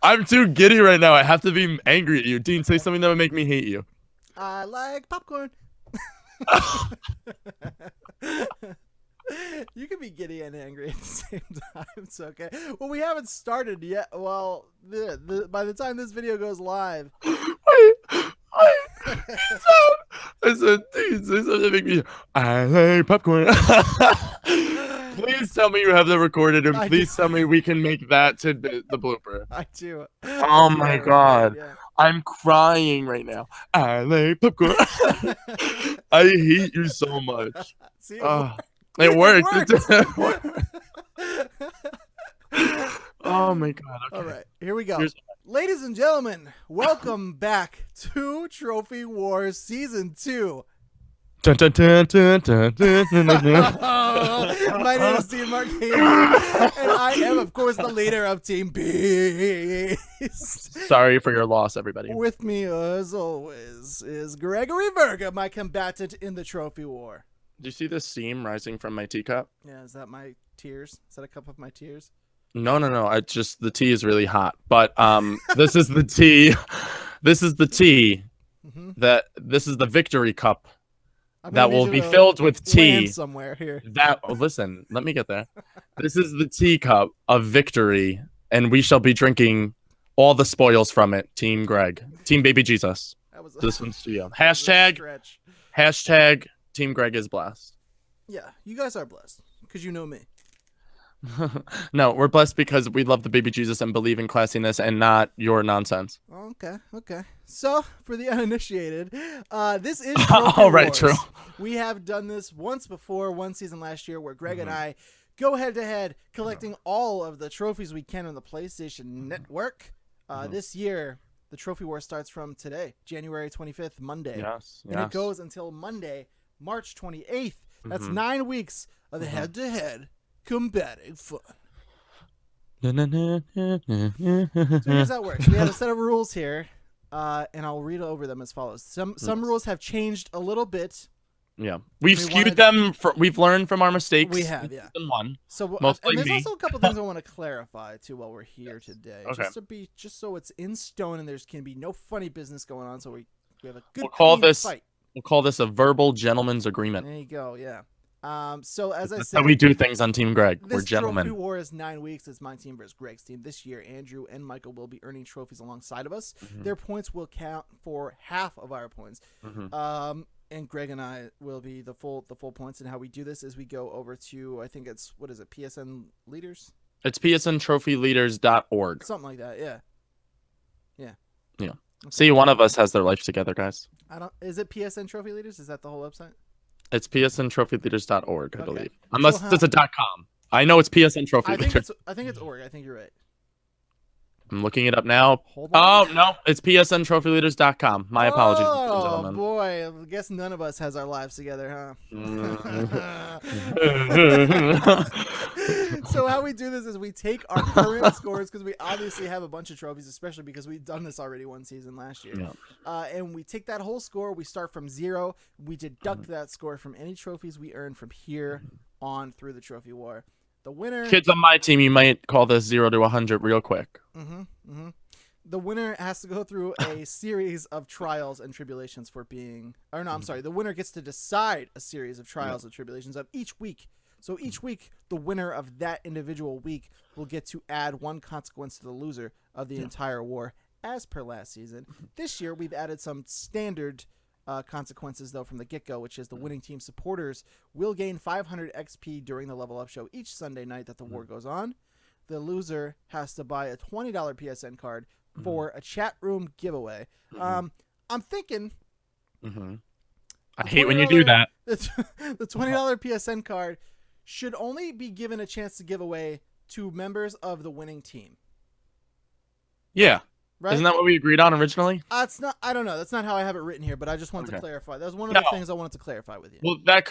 I'm too giddy right now. I have to be angry at you. Dean, say something that would make me hate you. I like popcorn. You can be giddy and angry at the same time. It's okay. Well, we haven't started yet. Well, by the time this video goes live, Wait. I said, Dean, say something that make me. I like popcorn. Please tell me you have that recorded, and please tell me we can make that to the blooper. I do. Oh my god. Yeah. I'm crying right now. I like popcorn. I hate you so much. See, it worked. It worked. Oh my god. Okay. All right, here we go. Ladies and gentlemen, welcome back to Trophy Wars Season 2. Dun, dun, dun, dun, dun, dun, dun, dun. My name is Team Arcade, and I am, of course, the leader of Team Beast. Sorry for your loss, everybody. With me, as always, is Gregory Verga, my combatant in the Trophy War. Do you see the steam rising from my teacup? Yeah, is that my tears? Is that a cup of my tears? No. It's just the tea is really hot. But this is the tea. This is the tea. This is the victory cup that will be filled with tea somewhere here. Listen, let me get there. This is the teacup of victory, and we shall be drinking all the spoils from it. Team Greg, Team Baby Jesus. This one's to you. Hashtag Team Greg is blessed. Yeah, you guys are blessed because you know me. No, we're blessed because we love the Baby Jesus and believe in classiness and not your nonsense. Okay. So, for the uninitiated, this is all right, Wars. True. We have done this once before, one season last year, where Greg and I go head-to-head, collecting all of the trophies we can on the PlayStation Network. This year, the Trophy War starts from today, January 25th, Monday. Yes. And it goes until Monday, March 28th. That's 9 weeks of the head-to-head combating fun. So here's how it works. We have a set of rules here, and I'll read over them as follows. Some rules have changed a little bit. Yeah, we've skewed them. We've learned from our mistakes. We have, yeah. One. So mostly and there's me. also a couple things I want to clarify too while we're here today. Okay. Just so it's in stone and can be no funny business going on. So we have a good fight. We'll call this a verbal gentleman's agreement. There you go. Yeah. So as I That's said, how we do things on Team Greg. We're gentlemen. This Trophy War is 9 weeks. It's my team versus Greg's team. This year, Andrew and Michael will be earning trophies alongside of us. Their points will count for half of our points. And Greg and I will be the full points. And how we do this is we go over to, I think it's, what is it, PSN Leaders? It's psntrophyleaders.org. Something like that. Yeah. Okay. See, one of us has their life together, guys. Is it PSN Trophy Leaders? Is that the whole website? It's psntrophyleaders.org, I believe. Unless it's a .com. I know it's PSN Trophy Leaders. I think it's org. I think you're right. I'm looking it up now. Hold on. Oh, no. It's psntrophyleaders.com. My apologies, gentlemen. Oh, boy. I guess none of us has our lives together, huh? So how we do this is we take our current scores, because we obviously have a bunch of trophies, especially because we've done this already one season last year. Yeah. And we take that whole score. We start from 0. We deduct that score from any trophies we earn from here on through the Trophy War. The winner... Kids on my team, you might call this 0 to 100 real quick. The winner has to go through a series of trials and tribulations for being... Or no, I'm sorry. The winner gets to decide a series of trials and tribulations of each week. So each week, the winner of that individual week will get to add one consequence to the loser of the entire war, as per last season. This year, we've added some standard consequences, though, from the get-go, which is the winning team supporters will gain 500 XP during the level up show each Sunday night that the war goes on. The loser has to buy a $20 PSN card for a chat room giveaway. I'm thinking... I hate when you do that. The $20 PSN card should only be given a chance to give away to members of the winning team. Yeah. Right? Isn't that what we agreed on originally? It's not. I don't know. That's not how I have it written here, but I just wanted to clarify. That was one of the things I wanted to clarify with you. Well, there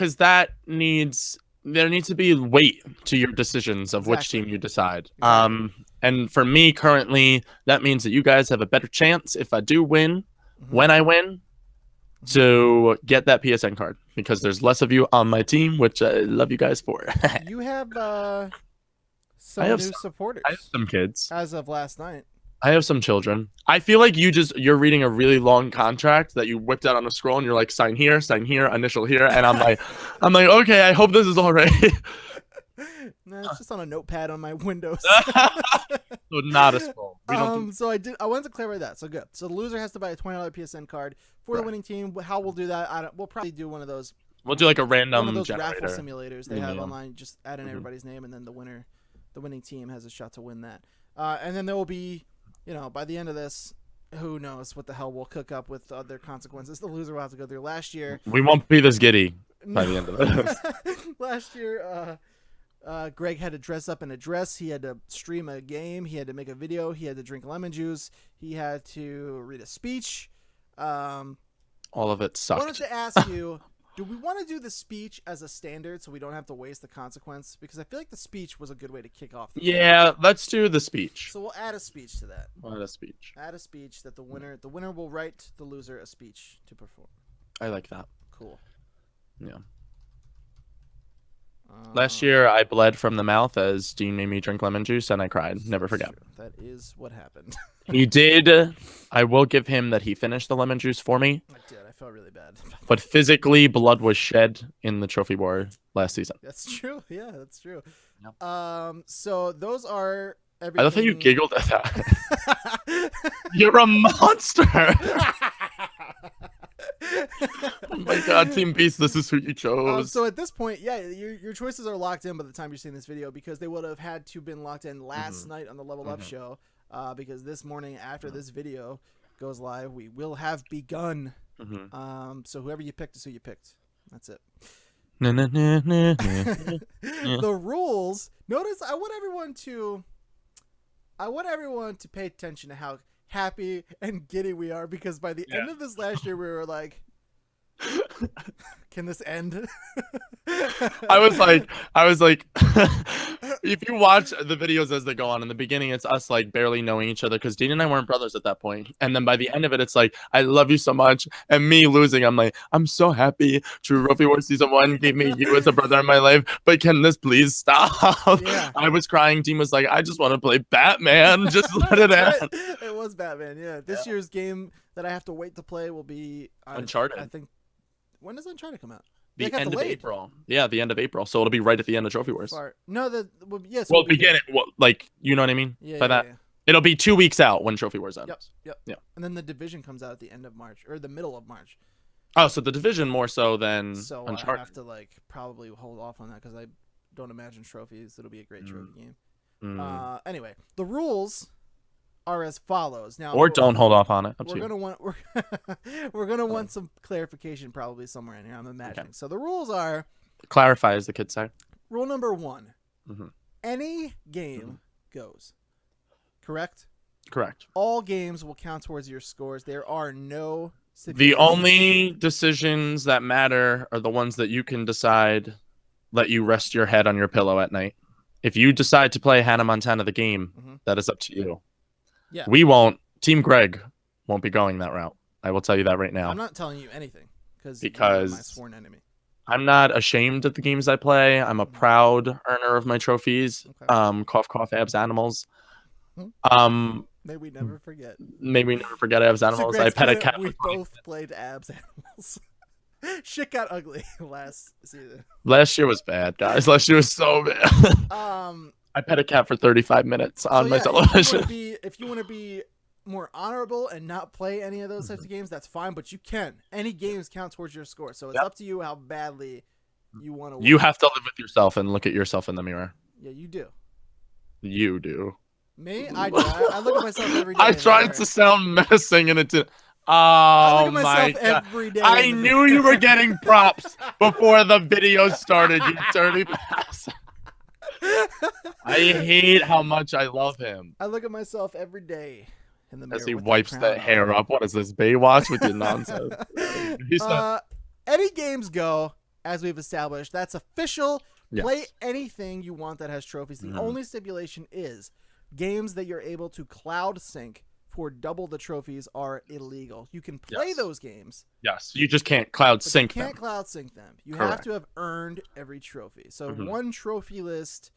needs to be weight to your decisions of which team you decide. And for me currently, that means that you guys have a better chance if I do win, when I win, to get that PSN card, because there's less of you on my team, which I love you guys for. You have some new supporters. I have some kids as of last night. I have some children. I feel like you're reading a really long contract that you whipped out on a scroll and you're like, sign here, initial here, and I'm like, okay, I hope this is all right. No, it's just on a notepad on my Windows. So not a scroll. So I wanted to clarify that. So good. So the loser has to buy a $20 PSN card for the winning team. How we'll do that? We'll probably do one of those. We'll do like a random one of those generator. raffle simulators they have online. Just add in everybody's name, and then the winning team has a shot to win that. And then there will be, by the end of this, who knows what the hell we'll cook up with other consequences. The loser will have to go through. Last year, we won't be this giddy by the end of this. Last year, Greg had to dress up in a dress. He had to stream a game. He had to make a video. He had to drink lemon juice. He had to read a speech. All of it sucked. I wanted to ask you, do we want to do the speech as a standard so we don't have to waste the consequence? Because I feel like the speech was a good way to kick off. Yeah, let's do the speech. So we'll add a speech to that. Add a speech. Add a speech that the winner will write the loser a speech to perform. I like that. Cool. Yeah. Last year, I bled from the mouth as Dean made me drink lemon juice, and I cried. Never forget. True. That is what happened. He did. I will give him that he finished the lemon juice for me. I did. I felt really bad. But physically, blood was shed in the trophy war last season. That's true. Yeah, that's true. Yep. So those are everything. I love how you giggled at that. You're a monster. Oh my god, Team Beast, this is who you chose. So at this point, yeah, your choices are locked in by the time you're seeing this video, because they would have had to been locked in last night on the Level Up show, because this morning after this video goes live, we will have begun. So whoever you picked is who you picked. That's it. The rules. Notice I want everyone to pay attention to how happy and giddy we are, because by the end of this last year we were like, can this end? I was like if you watch the videos as they go on, in the beginning it's us like barely knowing each other, because Dean and I weren't brothers at that point, and then by the end of it it's like, I love you so much, and me losing, I'm like, I'm so happy True Trophy War Season 1 gave me you as a brother in my life, but can this please stop? I was crying. Dean was like, I just want to play Batman, just let it end. It was Batman. This year's game that I have to wait to play will be Uncharted. I think. When does Uncharted come out? The end of April. Yeah, the end of April. So it'll be right at the end of Trophy Wars. No, yes. Well, begin it. Well, like, you know what I mean? By that. It'll be 2 weeks out when Trophy Wars ends. Yep. And then the Division comes out at the end of March, or the middle of March. Oh, so the Division more so than Uncharted. I have to probably hold off on that, because I don't imagine trophies. It'll be a great trophy game. Anyway, the rules are as follows. Now, or don't hold off on it. We're gonna want some clarification probably somewhere in here, I'm imagining. So the rules are, clarify, as the kids say. Rule number 1: any game goes. Correct. All games will count towards your scores. There are no. The only decisions that matter are the ones that you can decide. Let you rest your head on your pillow at night. If you decide to play Hannah Montana the game, that is up to you. Yeah. We won't. Team Greg won't be going that route. I will tell you that right now. I'm not telling you anything because you're my sworn enemy. I'm not ashamed of the games I play. I'm a proud earner of my trophies. Okay. Cough, cough, abs, animals. May we never forget. Abs, animals. I pet a cat. We both played abs, animals. Shit got ugly last season. Last year was bad, guys. Last year was so bad. I pet a cat for 35 minutes on my television. If you want to be more honorable and not play any of those types of games, that's fine, but you can. Any games count towards your score, so it's up to you how badly you want to win. You have to live with yourself and look at yourself in the mirror. Yeah, you do. You do. Me? I do. I look at myself every day. I tried to sound menacing and it didn't. Oh my god. Every day I knew you were getting props before the video started, you dirty bastard. I hate how much I love him. I look at myself every day in the mirror. As he wipes that hair up. What is this, Baywatch with your nonsense? Any games go, as we've established. That's official. Yes. Play anything you want that has trophies. The only stipulation is games that you're able to cloud sync for double the trophies are illegal. You can play those games. Yes, you just can't cloud sync them. You can't cloud sync them. You have to have earned every trophy. So one trophy list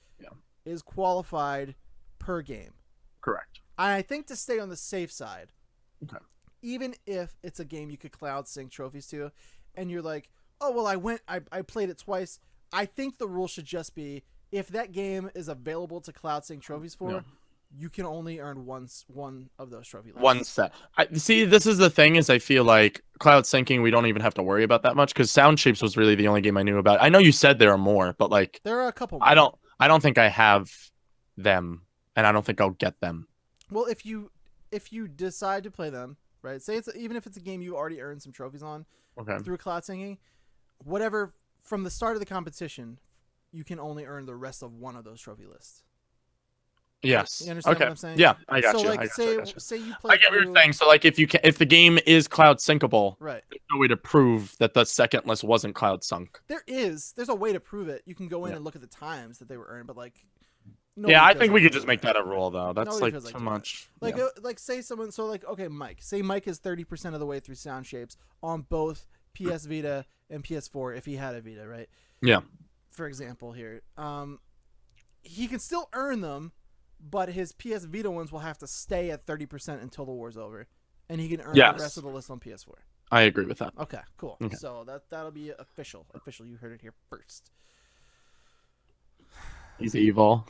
is qualified per game. Correct. I think to stay on the safe side, Okay. even if it's a game you could cloud sync trophies to, and you're like, oh, well, I played it twice. I think the rule should just be, if that game is available to cloud sync trophies for, Yeah. you can only earn one of those trophy lists. One set. See, this is the thing, is I feel like cloud syncing, we don't even have to worry about that much, because Sound Shapes was really the only game I knew about. I know you said there are more, but like, There are a couple more. I don't think I have them, and I don't think I'll get them. Well, if you decide to play them, right? Say even if it's a game you already earned some trophies on Okay. through cloud syncing, whatever, from the start of the competition, you can only earn the rest of one of those trophy lists. Yes. You understand Okay. what I'm saying? Yeah, I got So you. like, I got say you. I got you. say you play. I get what through- you're saying. So like, if the game is cloud syncable, Right. there's no way to prove that the second list wasn't cloud sunk. There's a way to prove it. You can go in Yeah. and look at the times that they were earned, but like. Yeah, I feels think like we could doing just make that a rule, though. That's Nobody like feels like too doing that. much. Like, Yeah. like say someone, so like, okay, Mike. Say Mike is 30% of the way through Sound Shapes on both PS Vita and PS4 if he had a Vita, right? Yeah. For example, here, he can still earn them, but his PS Vita ones will have to stay at 30% until the war's over, and he can earn Yes. the rest of the list on PS4. I agree with that. Okay, cool. Okay. So that'll be official. Official. You heard it here first. He's evil.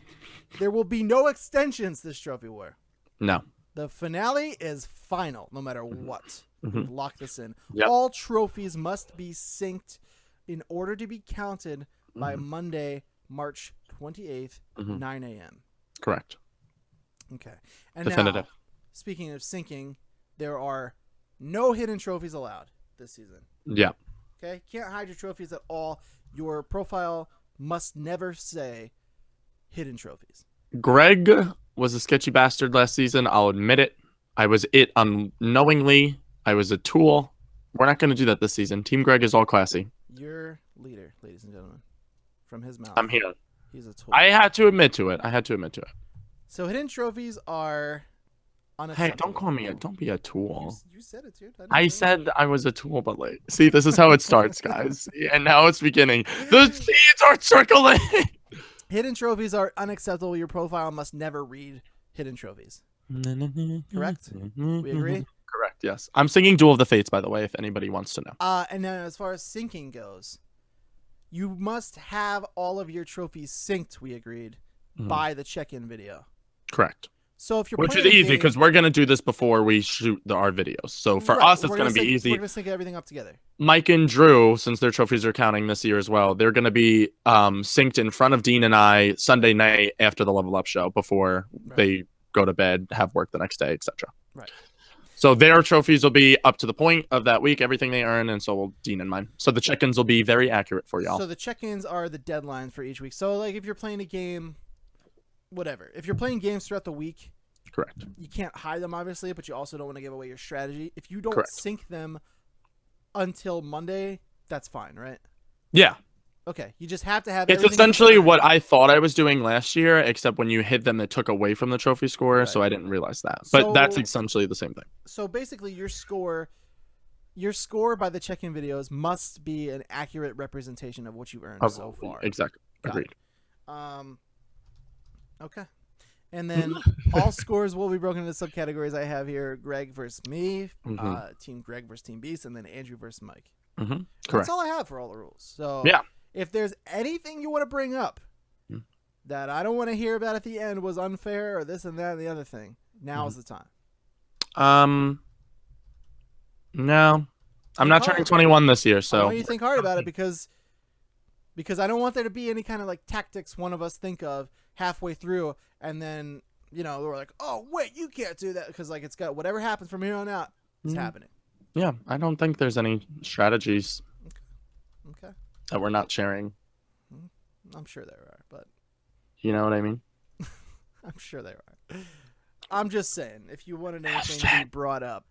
There will be no extensions this trophy war. No. The finale is final, no matter what. We've locked this in. Yep. All trophies must be synced in order to be counted by Monday, March 28th, 9 a.m. Correct. Okay. And Definitive. now, speaking of syncing, there are no hidden trophies allowed this season. Yeah. Okay? Can't hide your trophies at all. Your profile must never say hidden trophies. Greg was a sketchy bastard last season. I'll admit it. I was it unknowingly. I was a tool. We're not going to do that this season. Team Greg is all classy. Your leader, ladies and gentlemen, from his mouth. I'm here. He's a tool. I had to admit to it. So hidden trophies are Hey, unacceptable. don't be a tool. You said it, dude. I didn't say it. said I was a tool, but like, see, this is how it starts, guys. And now it's beginning. The seeds are trickling. Hidden trophies are unacceptable. Your profile must never read hidden trophies. Correct? We agree? Correct, yes. I'm singing Duel of the Fates, by the way, if anybody wants to know. And then as far as syncing goes, you must have all of your trophies synced, we agreed, by the check-in video. Correct. So if you're Which is playing a easy game- because we're going to do this before we shoot our videos. So for Right, us, it's we're going to be sync- easy. We're going to sync everything up together. Mike and Drew, since their trophies are counting this year as well, they're going to be synced in front of Dean and I Sunday night after the Level Up show before they go to bed, have work the next day, etc. Right. So their trophies will be up to the point of that week, everything they earn, and so will Dean and mine. So the check-ins will be very accurate for y'all. So the check-ins are the deadlines for each week. So like if you're playing a game, whatever. If you're playing games throughout the week, Correct. you can't hide them obviously, but you also don't want to give away your strategy. If you don't Correct. sync them until Monday, that's fine, right? Yeah. Okay, you just have to have. It's everything essentially defined. what I thought I was doing last year, except when you hit them, it took away from the trophy score, Right. so I didn't realize that. But So- that's essentially the same thing. So basically, your score by the check-in videos must be an accurate representation of what you earned so far. Exactly. Got Agreed. Okay. And then all scores will be broken into subcategories. I have here Greg versus me, Team Greg versus Team Beast, and then Andrew versus Mike. Correct. That's all I have for all the rules. So Yeah. if there's anything you want to bring up that I don't want to hear about at the end was unfair or this and that and the other thing, now's the time. No. I'm not turning hard. 21 this year, I so want you to think hard about it because I don't want there to be any kind of like tactics one of us think of halfway through and then, we're like, oh, wait, you can't do that because like it's got whatever happens from here on out, it's happening. yeah, I don't think there's any strategies Okay. that we're not sharing. I'm sure there are, but You know what I mean? I'm sure there are. I'm just saying, if you wanted anything to be brought up,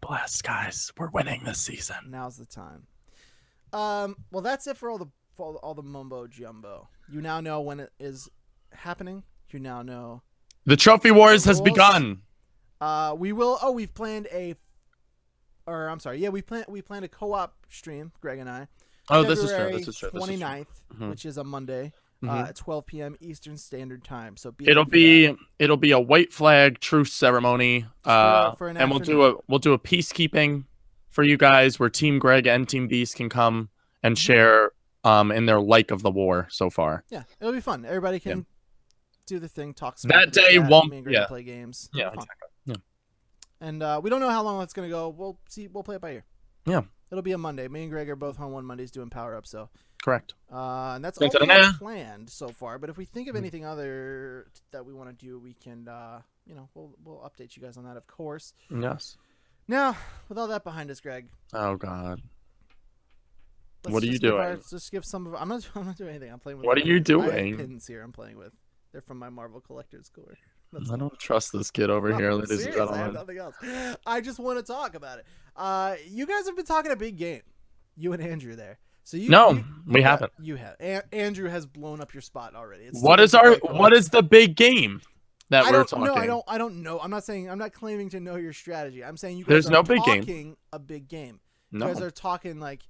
#bless, guys. We're winning this season. now's the time. Well, that's it for all the mumbo jumbo. You now know when it is happening. You now know. The Trophy Wars has rules. begun. We've planned we planned a co-op stream, Greg and I. Oh, this is true. February This is true. 29th, which is a Monday. at 12 p.m. Eastern Standard Time. So it'll be a white flag truce ceremony. For an and afternoon. we'll do a peacekeeping for you guys where Team Greg and Team Beast can come and share in their like of the war so far. Yeah, it'll be fun. Everybody can do the thing, talk. That day won't. Me and Greg can play games. Yeah, exactly. Yeah. And we don't know how long that's gonna go. We'll see. We'll play it by ear. Yeah. It'll be a Monday. Me and Greg are both home on Mondays doing power up. So. Correct. And that's all we have planned so far. But if we think of anything other that we want to do, we can, we'll update you guys on that, of course. Yes. Now, with all that behind us, Greg. Oh God. What are you doing? Let's just give some of. I'm not doing anything. I'm playing with. What are you doing? I have pins here. I'm playing with. They're from my Marvel Collector's Core. I don't trust this kid over here, ladies and gentlemen. I have nothing else. I just want to talk about it. You guys have been talking a big game. You and Andrew there. So we haven't. You have. Andrew has blown up your spot already. What is the big game that we're talking? No, I don't know. I'm not claiming to know your strategy. I'm saying you guys are talking a big game. No. You guys are talking like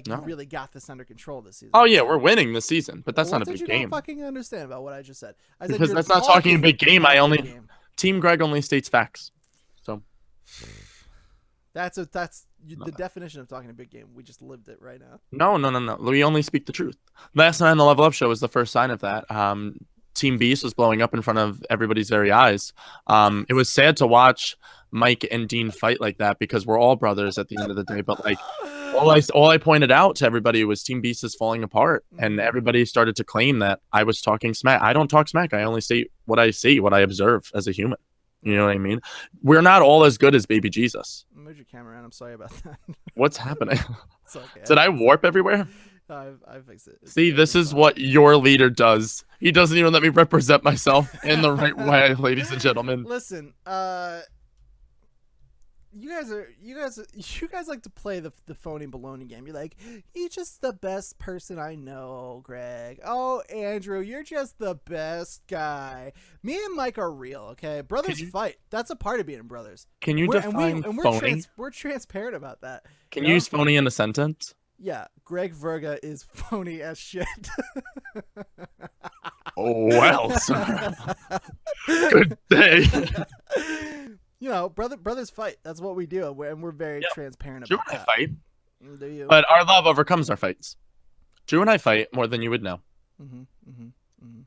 you really got this under control this season. Oh yeah, we're winning this season, but that's not a big game. What did you not fucking understand about what I just said? Because that's not talking a big game. Team Greg only states facts. So that's the definition of talking a big game. We just lived it right now. No. We only speak the truth. Last night on the Level Up Show was the first sign of that. Team Beast was blowing up in front of everybody's very eyes. It was sad to watch Mike and Dean fight like that because we're all brothers at the end of the day. But like, all I pointed out to everybody was Team Beast is falling apart, and everybody started to claim that I was talking smack. I don't talk smack. I only say what I see, what I observe as a human. You know what I mean? We're not all as good as Baby Jesus. Move your camera around. I'm sorry about that. What's happening? It's okay. Did I warp everywhere? I fixed it. See, this is what your leader does. He doesn't even let me represent myself in the right way, ladies and gentlemen. Listen, you guys like to play the phony baloney game. You're like, you're just the best person I know, Greg. Oh, Andrew, you're just the best guy. Me and Mike are real, okay? Brothers fight. That's a part of being brothers. Can you define phony? We're transparent about that. Can you use phony in a sentence? Yeah, Greg Verga is phony as shit. Oh, well, sir. Good day. You know, brothers fight. That's what we do, and we're very transparent about that. Drew and I fight, but our love overcomes our fights. Drew and I fight more than you would know.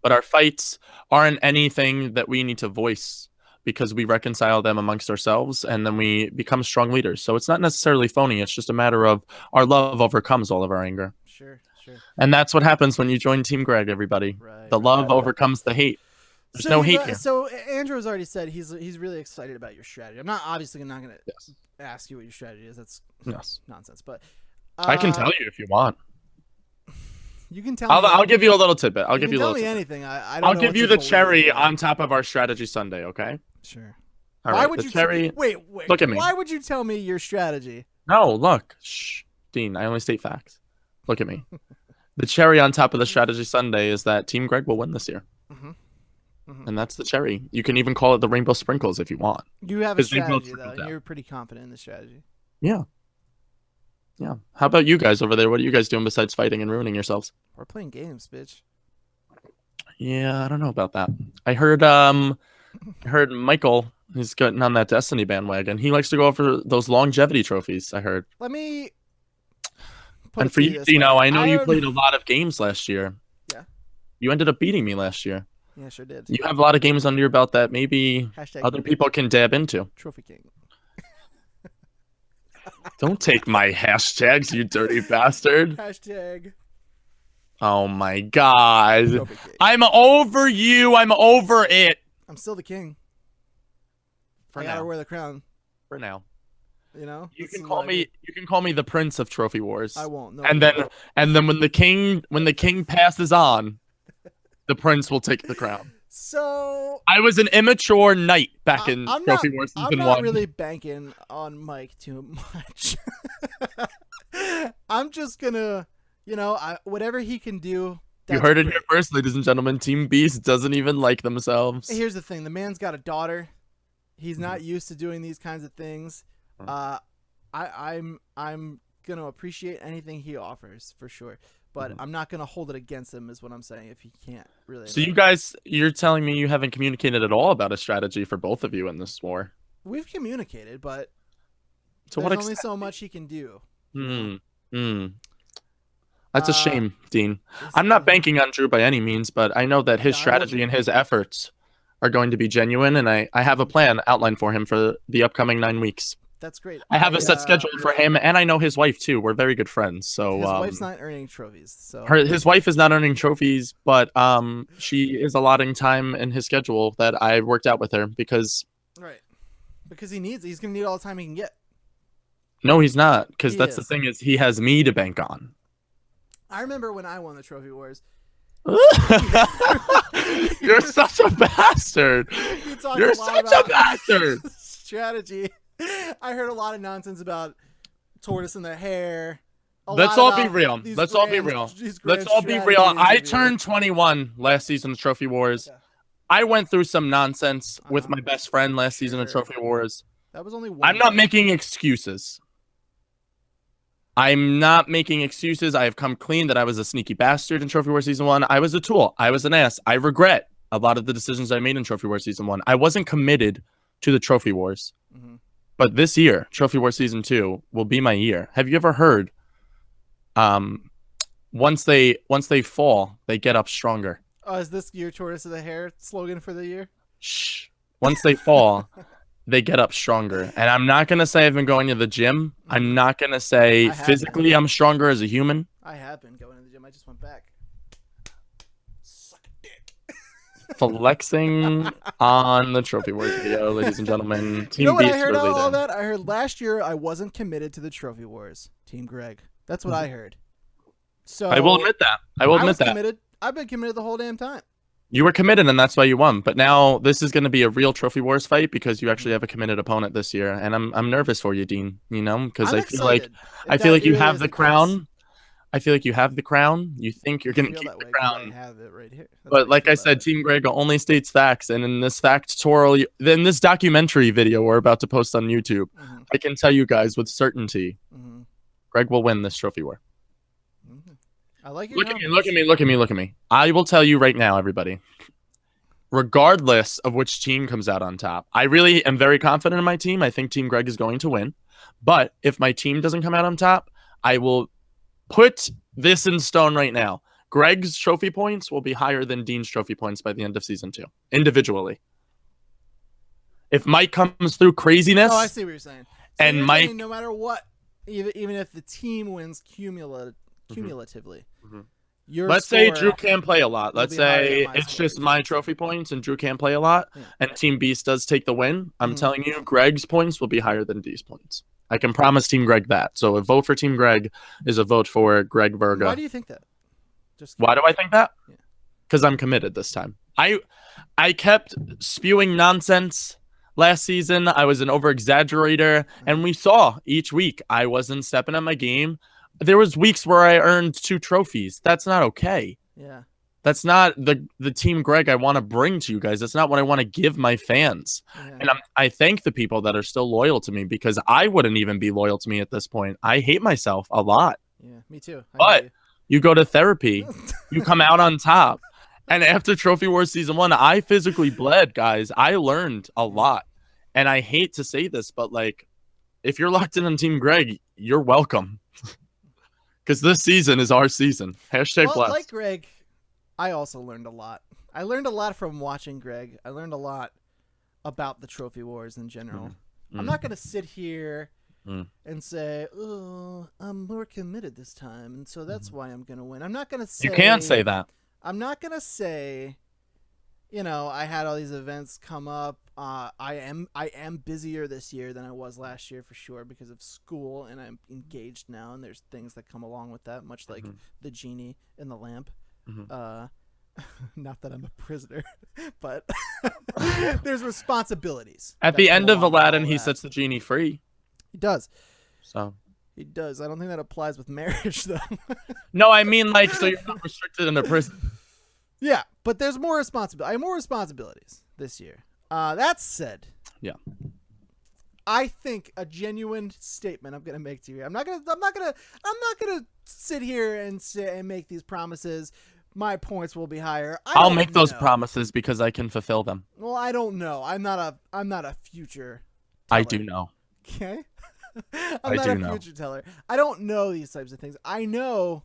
But our fights aren't anything that we need to voice because we reconcile them amongst ourselves, and then we become strong leaders. So it's not necessarily phony. It's just a matter of our love overcomes all of our anger. Sure. And that's what happens when you join Team Greg, everybody. The love overcomes the hate. There's no hate here. So Andrew has already said he's really excited about your strategy. I'm not going to ask you what your strategy is. That's nonsense. But I can tell you if you want. You can tell me. I'll give you a little tidbit. I'll give you a little tidbit. Anything. I'll give you the cherry on top of our strategy Sunday, okay? Sure. All right, would you cherry? Wait. Look at me. Why would you tell me your strategy? No, look. Shh. Dean, I only state facts. Look at me. The cherry on top of the strategy Sunday is that Team Greg will win this year. And that's the cherry. You can even call it the rainbow sprinkles if you want. You have a strategy, though, and you're pretty confident in the strategy. Yeah. How about you guys over there? What are you guys doing besides fighting and ruining yourselves? We're playing games, bitch. Yeah, I don't know about that. I heard Michael is getting on that Destiny bandwagon. He likes to go for those longevity trophies, I heard. Let me And for you, Dino, I know you played a lot of games last year. Yeah. You ended up beating me last year. Yeah, sure did. You have a lot of games under your belt that maybe other people can dab into. Trophy King. Don't take my hashtags, you dirty bastard. Hashtag. Oh my god. I'm over you. I'm over it. I'm still the king. For I now. gotta wear the crown. For now. You know? You can call me the Prince of Trophy Wars. I won't. No. And then when the king passes on, the prince will take the crown. So I was an immature knight back in Trophy Wars season 1. I'm not really banking on Mike too much. I'm just gonna, whatever he can do. You heard it here first, ladies and gentlemen. Team Beast doesn't even like themselves. Here's the thing: the man's got a daughter. He's not used to doing these kinds of things. I'm gonna appreciate anything he offers for sure. but I'm not going to hold it against him is what I'm saying if he can't really. So you're telling me you haven't communicated at all about a strategy for both of you in this war? We've communicated, but to there's what only extent? so much he can do. That's a shame, Dean. I'm not banking on Drew by any means, but I know that his strategy and his efforts are going to be genuine, and I have a plan outlined for him for the upcoming 9 weeks. That's great. I have a set schedule for him, and I know his wife too. We're very good friends. So his wife's not earning trophies. So his wife is not earning trophies, but she is allotting time in his schedule that I worked out with her because he's gonna need all the time he can get. No, he's not, because that's the thing is he has me to bank on. I remember when I won the Trophy Wars. You're such a bastard. You're such a bastard. Strategy. I heard a lot of nonsense about tortoise in the hair. Let's all be real. Let's all be real. I turned 21 last season of Trophy Wars. Okay. I went through some nonsense with my best friend last season of Trophy Wars. That was only one. I'm not making excuses. I have come clean that I was a sneaky bastard in Trophy Wars Season 1. I was a tool. I was an ass. I regret a lot of the decisions I made in Trophy Wars Season 1. I wasn't committed to the Trophy Wars. Mm-hmm. But this year, Trophy Wars Season 2 will be my year. Have you ever heard, once they fall, they get up stronger? Oh, is this your tortoise of the hair slogan for the year? Shh. Once they fall... they get up stronger. And I'm not going to say I've been going to the gym. I'm not going to say physically I'm stronger as a human. I have been going to the gym. I just went back. Suck a dick. Flexing on the Trophy Wars video, ladies and gentlemen. Team Beast I heard all that? I heard last year I wasn't committed to the Trophy Wars. Team Greg. That's what I heard. So I will admit that. I will admit that. Committed. I've been committed the whole damn time. You were committed, and that's why you won. But now this is going to be a real Trophy Wars fight because you actually have a committed opponent this year, and I'm nervous for you, Dean. You know, because I feel like you have the crown. I feel like you have the crown. You think you're going to keep the crown. I have it right here. But like I said, Team Greg only states facts, and in this factorial, in this documentary video we're about to post on YouTube, I can tell you guys with certainty, Greg will win this Trophy War. I like it. Look at me. I will tell you right now, everybody. Regardless of which team comes out on top, I really am very confident in my team. I think Team Greg is going to win. But if my team doesn't come out on top, I will put this in stone right now. Greg's trophy points will be higher than Dean's trophy points by the end of Season 2, individually. If Mike comes through craziness... Oh, I see what you're saying. So and Mike... no matter what, even if the team wins cumulatively. Let's say Drew can't play a lot. Let's say it's just my trophy points and Drew can't play a lot, and Team Beast does take the win. I'm telling you, Greg's points will be higher than D's points. I can promise Team Greg that. So a vote for Team Greg is a vote for Greg Verga. Why do you think that? Why do I think that? Because I'm committed this time. I kept spewing nonsense last season. I was an over-exaggerator, and we saw each week I wasn't stepping up my game. There was weeks where I earned 2 trophies. That's not okay. Yeah. That's not the Team Greg I want to bring to you guys. That's not what I want to give my fans. Yeah. And I thank the people that are still loyal to me because I wouldn't even be loyal to me at this point. I hate myself a lot. Yeah, me too. But you go to therapy, you come out on top. And after Trophy Wars Season 1, I physically bled, guys. I learned a lot. And I hate to say this, but like, if you're locked in on Team Greg, you're welcome. Because this season is our season. Hashtag blessed. Like Greg, I also learned a lot. I learned a lot from watching Greg. I learned a lot about the Trophy Wars in general. I'm not going to sit here and say, oh, I'm more committed this time, and so that's why I'm going to win. I'm not going to say... You can't say that. I'm not going to say, you know, I had all these events come up. I am busier this year than I was last year for sure because of school, and I'm engaged now, and there's things that come along with that, much like the genie in the lamp. Not that I'm a prisoner, but there's responsibilities. At the end of Aladdin, he sets the genie free. He does. So he does. I don't think that applies with marriage, though. No, I mean, like, so you're not restricted in a prison. Yeah, but there's more responsibility. I have more responsibilities this year. That said, yeah, I think a genuine statement I'm gonna make to you. I'm not gonna sit here and make these promises. My points will be higher. I'll make those promises because I can fulfill them. Well, I don't know. I'm not a future teller. I do know. Okay. I'm not a future teller. I don't know these types of things. I know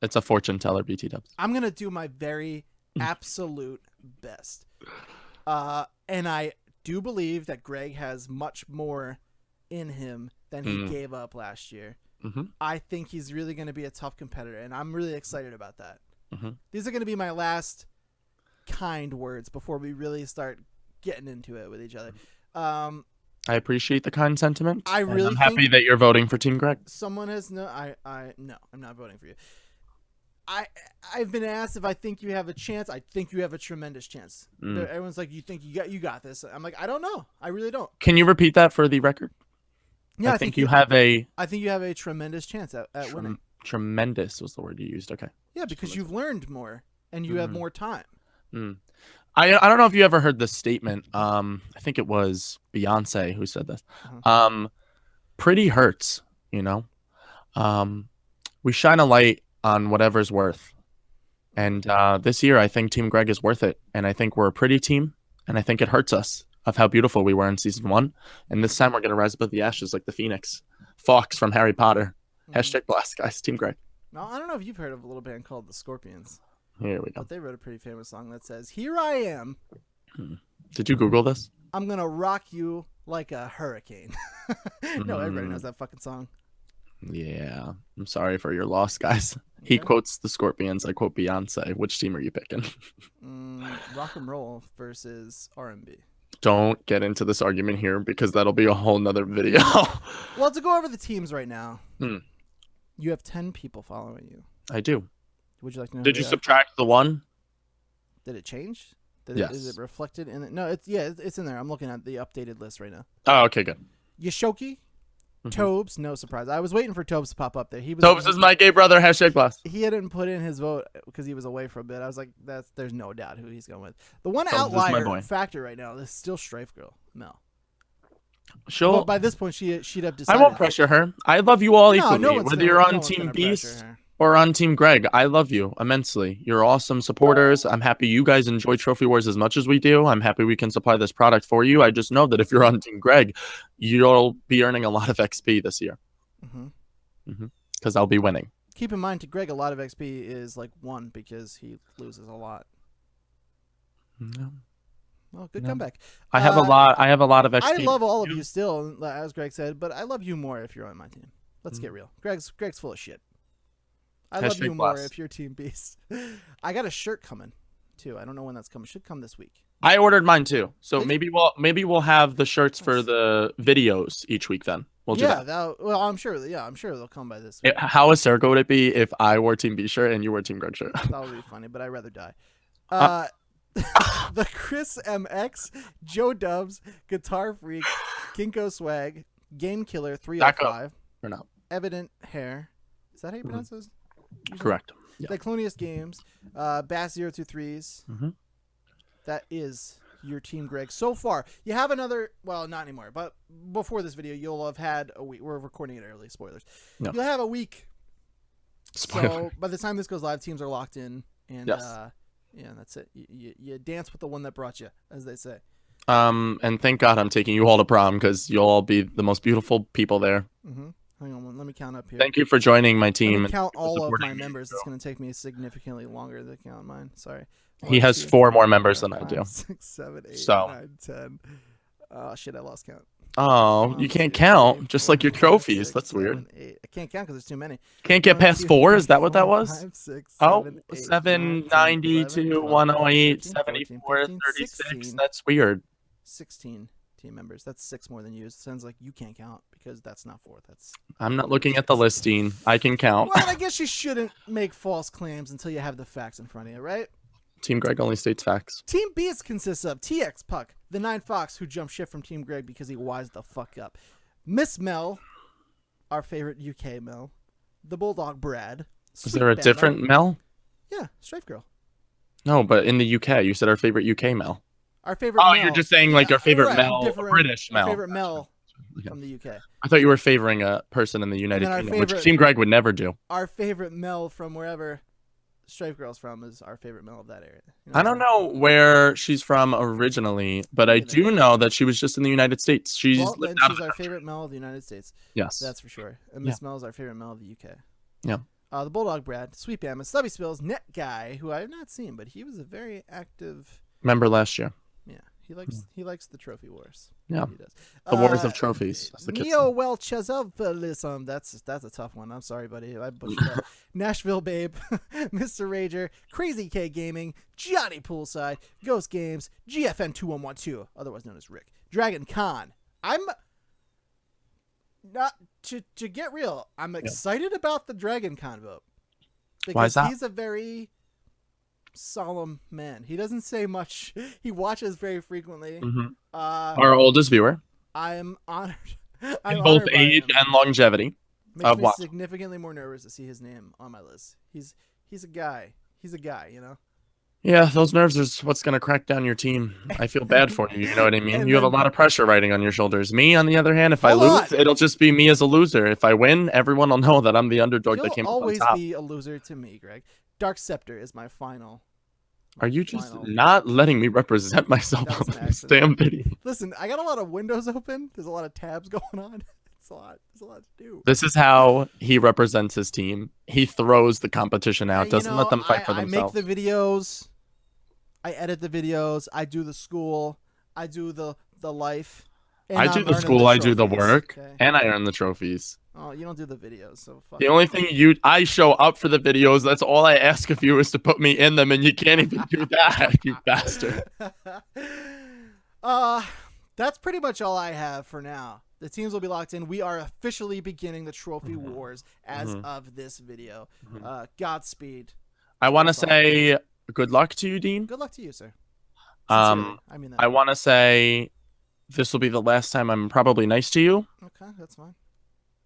it's a fortune teller, BT Dubs. I'm gonna do my very absolute best. And I do believe that Greg has much more in him than he gave up last year. Mm-hmm. I think he's really going to be a tough competitor, and I'm really excited about that. Mm-hmm. These are going to be my last kind words before we really start getting into it with each other. I appreciate the kind sentiment. I'm happy that you're voting for Team Greg. Someone has no. No, I'm not voting for you. I've been asked if I think you have a chance. I think you have a tremendous chance. Everyone's like, you think you got this? I'm like, I don't know. I really don't. Can you repeat that for the record? Yeah, I think you have a. I think you have a tremendous chance at winning. Tremendous was the word you used. Okay. Yeah, because you've learned more and you have more time. I don't know if you ever heard this statement. I think it was Beyonce who said this. Pretty hurts, you know. We shine a light on whatever's worth, and this year I think Team Greg is worth it, and I think we're a pretty team, and I think it hurts us of how beautiful we were in season 1, and this time we're gonna rise above the ashes like the Phoenix, Fox from Harry Potter. #blast, guys. Team Greg. Now, I don't know if you've heard of a little band called the Scorpions. Here we go. But they wrote a pretty famous song that says, "Here I am." Did you Google this? I'm gonna rock you like a hurricane. No, everybody knows that fucking song. Yeah, I'm sorry for your loss, guys. He quotes the Scorpions. I quote Beyonce. Which team are you picking? Rock and roll versus R&B. Don't get into this argument here because that'll be a whole nother video. Well, to go over the teams right now, you have 10 people following you. I do. Would you like to know? Did you subtract the 1? Did it change? Yes. Is it reflected in it? No, it's in there. I'm looking at the updated list right now. Oh, okay, good. Yashoki, Tobes, no surprise. I was waiting for Tobes to pop up there. Tobes is my gay brother. #blast. He hadn't put in his vote because he was away for a bit. I was like, there's no doubt who he's going with. The one Tobes outlier factor right now is still Strife Girl, Mel. But by this point, she'd have decided. I won't pressure her. I love you all equally, whether you're on Team Beast or on Team Greg. I love you immensely. You're awesome supporters. I'm happy you guys enjoy Trophy Wars as much as we do. I'm happy we can supply this product for you. I just know that if you're on Team Greg, you'll be earning a lot of XP this year. Because I'll be winning. Keep in mind, to Greg, a lot of XP is like 1 because he loses a lot. No. Well, good comeback. I have a lot. I have a lot of XP. I love all of you still, as Greg said, but I love you more if you're on my team. Let's get real. Greg's full of shit. I love you more if you're Team Beast. I got a shirt coming too. I don't know when that's coming. Should come this week. I ordered mine too. So maybe we'll have the shirts for the videos each week. Then we'll do that. Well, I'm sure. Yeah, I'm sure they'll come by this week. How hysterical would it be if I wore Team B shirt and you wore Team Greg shirt? That would be funny, but I'd rather die. The Chris MX, Joe Dubs, Guitar Freak, Kinko Swag, Game Killer 305, or not. Evident Hair. Is that how you pronounce those? Correct. Yeah. Cyclonius Games, Bass 023s. That is your Team Greg so far. You have another, well, not anymore, but before this video, you'll have had a week. We're recording it early. Spoilers. No. You'll have a week. So by the time this goes live, teams are locked in, and yeah, that's it. You dance with the one that brought you, as they say. And thank God I'm taking you all to prom because you'll all be the most beautiful people there. Hang on, let me count up here. Thank you for joining my team. Let me count all of my members. It's going to take me significantly longer to count mine. Sorry. He has 4 more members than I do. 6, 7, 8, so. 9, 10. Oh, shit, I lost count. Oh, you can't count, just like your trophies. 6, That's 7, weird. 8. I can't count because there's too many. Can't get past 4? Is that what that was? 5, 6, 7, 8, 792, 108, 74, 36. That's weird. 16 team members. That's 6 more than you. It sounds like you can't count because that's not 4. I'm not looking at the listing. I can count. Well, I guess you shouldn't make false claims until you have the facts in front of you, right? Team Greg only states facts. Team Beast consists of TX Puck, the 9 Fox who jumped ship from Team Greg because he wised the fuck up, Miss Mel, our favorite UK Mel, the Bulldog Brad. Is there a different Mel? Yeah, Strife Girl. No, but in the UK, you said our favorite UK Mel. Our favorite. Oh, Mel. you're just saying like our favorite right, Mel, a British our Mel. favorite Mel Okay. from the UK. I thought you were favoring a person in the United Kingdom, which Team Greg would never do. Our favorite Mel from wherever Stripe Girl's from is our favorite Mel of that area. You know I don't know where she's from originally, but I do know that she was just in the United States. She's then she's our favorite Mel of the United States. Yes, that's for sure. And Miss Mel is our favorite Mel of the UK. Yeah. The Bulldog Brad, Sweet Bama, Stubby Spills, Net Guy, who I have not seen, but he was a very active member last year. Yeah, he likes the trophy wars. Yeah, he does. The wars of trophies. Neo Welchezelism. That's a tough one. I'm sorry, buddy. I butchered that. Nashville Babe, Mr. Rager, Crazy K Gaming, Johnny Poolside, Ghost Games, GFN 2112, otherwise known as Rick, Dragon Con. I'm not to get real. I'm excited about the Dragon Con vote because why is that? He's a very solemn man. He doesn't say much. He watches very frequently. Our oldest viewer. I'm honored. In both age and longevity. Makes me significantly more nervous to see his name on my list. He's a guy. He's a guy, you know? Yeah, those nerves are what's going to crack down your team. I feel bad for you, you know what I mean? You have a lot of pressure riding on your shoulders. Me, on the other hand, if I lose, it'll just be me as a loser. If I win, everyone will know that I'm the underdog that came up on top. You'll always be a loser to me, Greg. Dark Scepter is my final. Are you just not letting me represent myself on this damn video? Listen, I got a lot of windows open. There's a lot of tabs going on. It's a lot. There's a lot to do. This is how he represents his team. He throws the competition out, doesn't let them fight for themselves. I make the videos. I edit the videos. I do the school. I do the life. I do the school. I do the work, and I earn the trophies. Oh, you don't do the videos, so fuck. The only thing I show up for the videos. That's all I ask of you is to put me in them, and you can't even do that, you bastard. That's pretty much all I have for now. The teams will be locked in. We are officially beginning the trophy wars as of this video. Godspeed. I want to say good luck to you, Dean. Good luck to you, sir. I mean that. I want to say this will be the last time I'm probably nice to you. Okay, that's fine.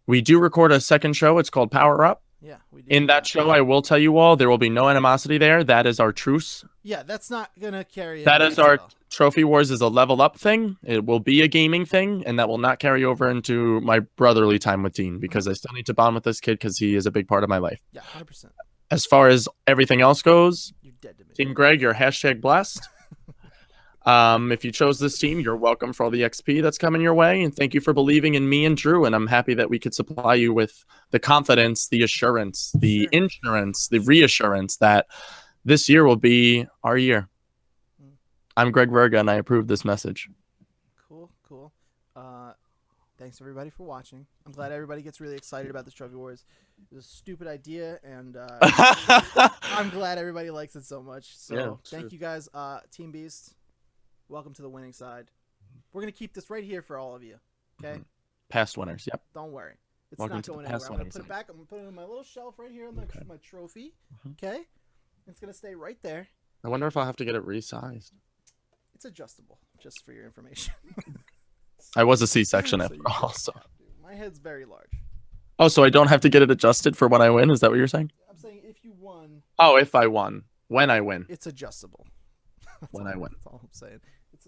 We do record a second show. It's called Power Up. Yeah, we do. In that show, I will tell you all, there will be no animosity there. That is our truce. Yeah, that's not going to carry. That is our Trophy Wars is a level up thing. It will be a gaming thing, and that will not carry over into my brotherly time with Dean because I still need to bond with this kid because he is a big part of my life. Yeah, 100%. As far as everything else goes, you're dead to me. Team Greg, you're #blessed. If you chose this team, you're welcome for all the XP that's coming your way. And thank you for believing in me and Drew. And I'm happy that we could supply you with the confidence, the assurance, the insurance, the reassurance that this year will be our year. I'm Greg Verga, and I approve this message. Cool. Thanks, everybody, for watching. I'm glad everybody gets really excited about this Trophy Wars. It's a stupid idea, and I'm glad everybody likes it so much. So thank you guys. Team Beast. Welcome to the winning side. We're going to keep this right here for all of you. Okay? Past winners, yep. Don't worry. It's Welcome not going anywhere. I'm going to put it back. I'm going to put it on my little shelf right here on my trophy. Okay? It's going to stay right there. I wonder if I'll have to get it resized. It's adjustable, just for your information. I was a C-section after all, so. My head's very large. Oh, so I don't have to get it adjusted for when I win? Is that what you're saying? I'm saying if you won. Oh, if I won. When I win. It's adjustable. When I win. That's all I'm saying. It's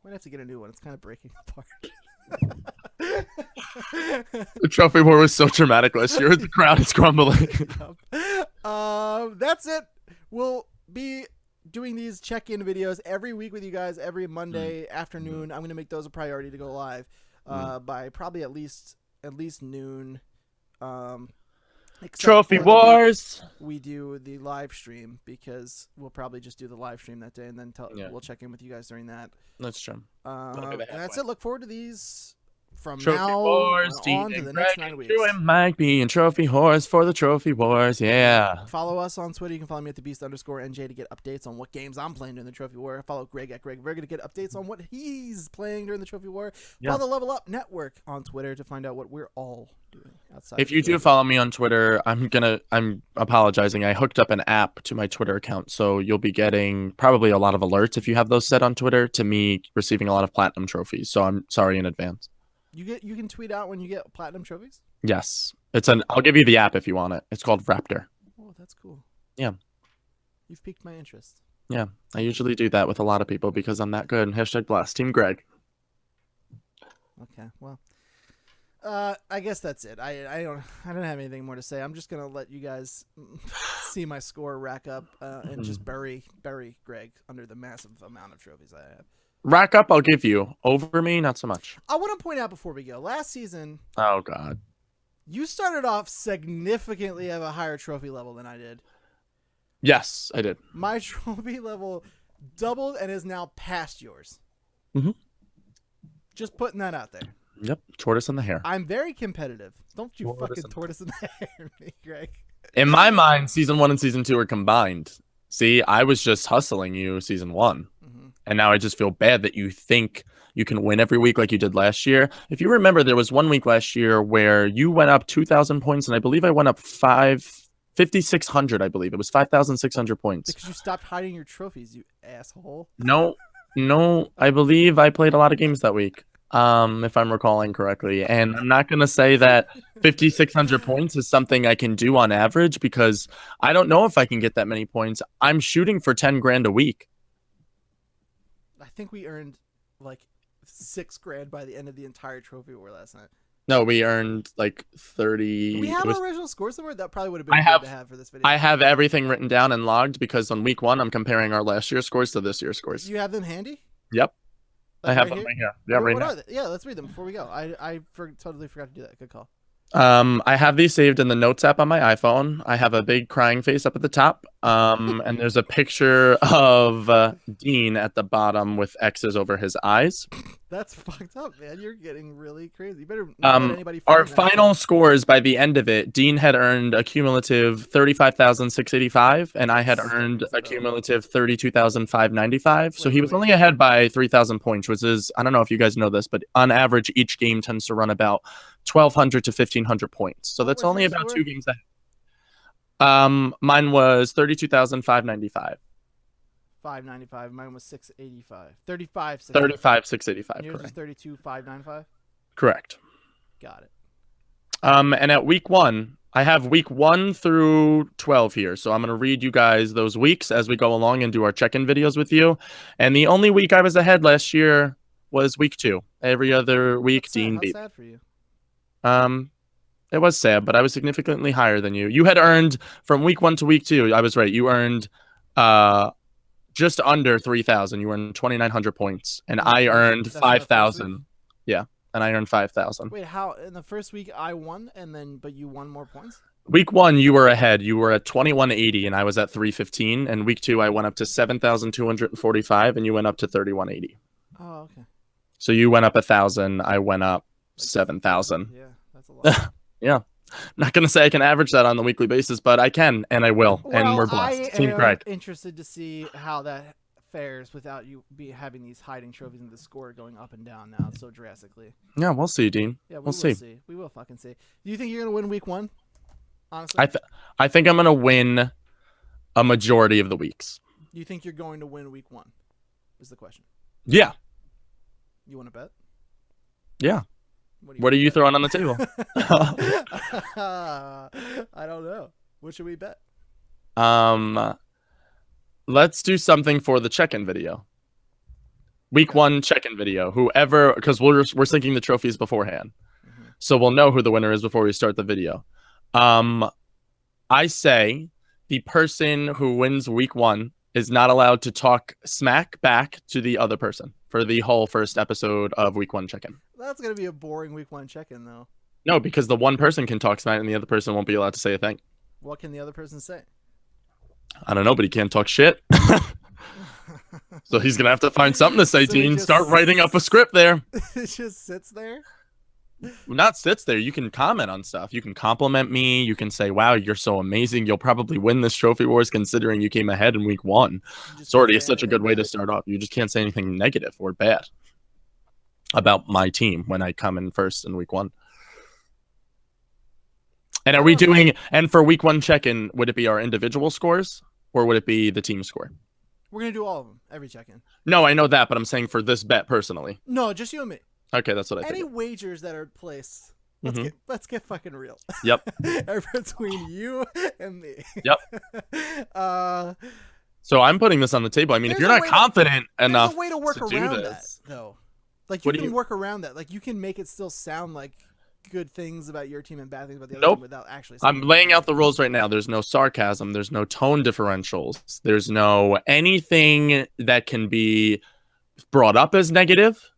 might have to get a new one. It's kind of breaking apart. The Trophy War was so dramatic last year. The crowd is crumbling. That's it. We'll be doing these check-in videos every week with you guys every Monday afternoon. I'm going to make those a priority to go live by probably at least noon. Trophy Wars. We do the live stream because we'll probably just do the live stream that day and then we'll check in with you guys during that. That's true. And that's it. Look forward to these from Trophy now Wars, on to the next 9 weeks. Drew and Mike being Trophy Wars for the Trophy Wars. Yeah. Follow us on Twitter. You can follow me at @thebeast_NJ to get updates on what games I'm playing during the Trophy War. Follow Greg at Greg Verga to get updates on what he's playing during the Trophy War. Follow the Level Up Network on Twitter to find out what we're all doing outside. If you do follow me on Twitter, I'm apologizing. I hooked up an app to my Twitter account, so you'll be getting probably a lot of alerts if you have those set on Twitter to me receiving a lot of platinum trophies. So I'm sorry in advance. You can tweet out when you get platinum trophies? Yes. I'll give you the app if you want it. It's called Raptor. Oh, that's cool. Yeah. You've piqued my interest. Yeah, I usually do that with a lot of people because I'm that good. Hashtag blast. Team Greg. Okay, well, I guess that's it. I don't have anything more to say. I'm just gonna let you guys see my score rack up and just bury Greg under the massive amount of trophies I have. Rack up, I'll give you. Over me, not so much. I want to point out before we go. Last season, oh god, you started off significantly at a higher trophy level than I did. Yes, I did. My trophy level doubled and is now past yours. Mm-hmm. Just putting that out there. Yep, tortoise in the hair. I'm very competitive. Don't you fucking tortoise in the hair me, Greg. In my mind, season 1 and season 2 are combined. See, I was just hustling you season 1. Mm-hmm. And now I just feel bad that you think you can win every week like you did last year. If you remember, there was one week last year where you went up 2,000 points, and I believe I went up 5,600, I believe. It was 5,600 points. Because you stopped hiding your trophies, you asshole. No, I believe I played a lot of games that week. If I'm recalling correctly. And I'm not going to say that 5,600 points is something I can do on average because I don't know if I can get that many points. I'm shooting for 10 grand a week. I think we earned like 6 grand by the end of the entire trophy war last night. No, we earned like 30. Do we have our original scores somewhere? That probably would have been good to have for this video. I have everything written down and logged because on week 1, I'm comparing our last year's scores to this year's scores. You have them handy? Yep. Like I have them right here. Yeah, what right are now. they? Yeah, let's read them before we go. I totally forgot to do that. Good call. I have these saved in the notes app on my iPhone. I have a big crying face up at the top. And there's a picture of Dean at the bottom with X's over his eyes. That's fucked up, man. You're getting really crazy. You better not let anybody find our final scores by the end of it, Dean had earned a cumulative 35,685, and I had earned a cumulative 32,595. So he was only ahead by 3,000 points, which is, I don't know if you guys know this, but on average, each game tends to run about 1,200 to 1,500 points. So that's only about 2 games ahead. Mine was 32,595. 595. Mine was 685. 35. 35,685. Yours was 32,595. Correct. Got it. And at week 1, I have week 1 through 12 here. So I'm going to read you guys those weeks as we go along and do our check-in videos with you. And the only week I was ahead last year was week 2. Every other week, Dean beat. How sad for you? It was sad, but I was significantly higher than you. You had earned from week 1 to week 2. I was right. You earned just under 3,000. You earned 2,900 points, and I earned 5,000. Yeah, and I earned 5,000. Wait, how? In the first week I won, but you won more points? Week 1, you were ahead. You were at 2,180, and I was at 315. And week 2, I went up to 7,245, and you went up to 3,180. Oh, okay. So you went up 1,000. I went up 7,000. Yeah, that's a lot. Yeah. I'm not going to say I can average that on the weekly basis, but I can, and I will, and we're blessed. Team Greg. I'm interested to see how that fares without you having these hiding trophies and the score going up and down now so drastically. Yeah, we'll see, Dean. Yeah, we'll see. We will fucking see. Do you think you're going to win week 1? Honestly? I think I'm going to win a majority of the weeks. Do you think you're going to win week 1? Is the question. Yeah. You want to bet? Yeah. What are you throwing on the table? I don't know. What should we bet? Let's do something for the check-in video. Week 1 check-in video. Whoever, because we're syncing the trophies beforehand, so we'll know who the winner is before we start the video. I say the person who wins week 1 is not allowed to talk smack back to the other person for the whole first episode of week 1 check-in. That's going to be a boring week 1 check-in, though. No, because the one person can talk smack and the other person won't be allowed to say a thing. What can the other person say? I don't know, but he can't talk shit. So he's going to have to find something to say, Dean. Start writing up a script there. It just sits there? Not sits there. You can comment on stuff. You can compliment me. You can say, wow, you're so amazing. You'll probably win this Trophy Wars considering you came ahead in week 1. It's already such a good way to start off. You just can't say anything negative or bad about my team when I come in first in week 1. And are we doing, and for week 1 check-in, would it be our individual scores or would it be the team score? We're going to do all of them, every check-in. No, I know that, but I'm saying for this bet personally. No, just you and me. Okay, that's what I think. Any wagers that are placed, let's get fucking real. Yep. Between you and me. Yep. So I'm putting this on the table. I mean, if There's you're a not way confident enough There's a way to work to do around that, this, though. Like, you What do can you- work around that. Like, you can make it still sound like good things about your team and bad things about the other Nope. team without actually I'm saying laying anything. out the rules right now. There's no sarcasm. There's no tone differentials. There's no anything that can be brought up as negative,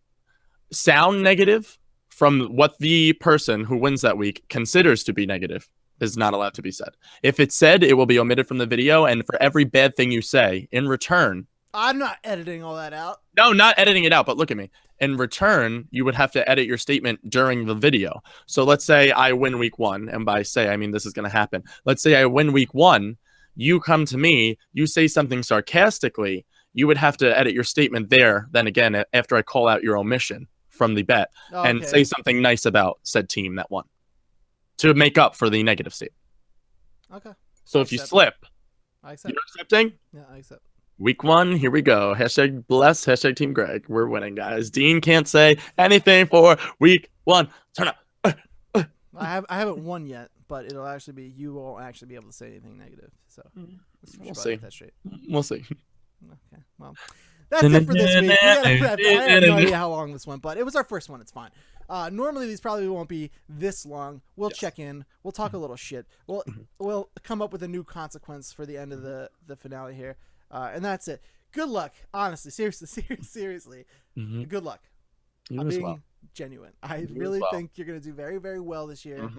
sound negative from what the person who wins that week considers to be negative is not allowed to be said. If it's said, it will be omitted from the video. And for every bad thing you say, in return, I'm not editing all that out. no, not editing it out, but look at me. In return, you would have to edit your statement during the video. So let's say I win week 1, and by say, I mean this is going to happen. Let's say I win week 1, you come to me, you say something sarcastically, you would have to edit your statement there, then again, after I call out your omission from the bet, and Okay. say something nice about said team that won to make up for the negative statement. Okay. So I if you accept. slip, I accept. you're accepting? Yeah, I accept. Week 1, here we go. Hashtag bless, hashtag Team Greg. We're winning, guys. Dean can't say anything for week 1. Turn up. I haven't won yet, but it'll actually be you won't actually be able to say anything negative. So We'll see. Get that straight. We'll see. Okay. Well, that's it for this week. I have no idea how long this went, but it was our first one. It's fine. Normally these probably won't be this long. We'll check in. We'll talk a little shit. We'll come up with a new consequence for the end of the finale here, and that's it. Good luck, honestly, seriously. Good luck. You I'm as being well. genuine. I You as really well. think you're gonna do very, very well this year.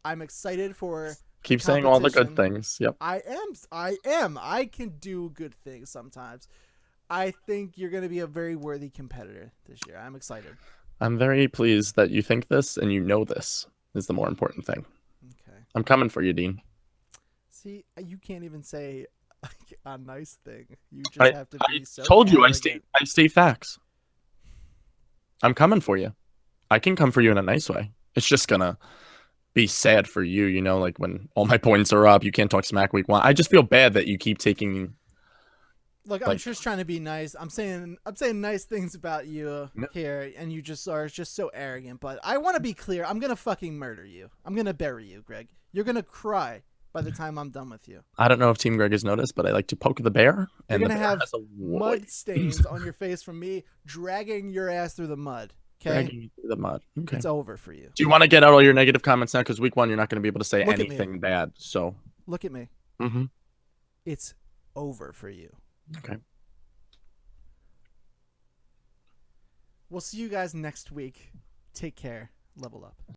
I'm excited for. Keep saying all the good competition. things. Yep. I am. I can do good things sometimes. I think you're going to be a very worthy competitor this year. I'm excited. I'm very pleased that you think this and you know this is the more important thing. Okay. I'm coming for you, Dean. See, you can't even say a nice thing. You just have to be so told you arrogant. I state facts. I'm coming for you. I can come for you in a nice way. It's just gonna be sad for you, you know, like when all my points are up, you can't talk smack week 1. I just feel bad that you keep taking. Look, I'm just trying to be nice. I'm saying nice things about you Yep. here, and you just are just so arrogant. But I want to be clear. I'm gonna fucking murder you. I'm gonna bury you, Greg. You're gonna cry by the time I'm done with you. I don't know if Team Greg has noticed, but I like to poke the bear. You're And the gonna bear have has a mud stains on your face from me dragging your ass through the mud. Okay, dragging you through the mud. Okay. it's over for you. Do you want to get out all your negative comments now? Because week 1, you're not going to be able to say Look at me. anything bad. So. Look at me. It's over for you. Okay. We'll see you guys next week. Take care. Level up.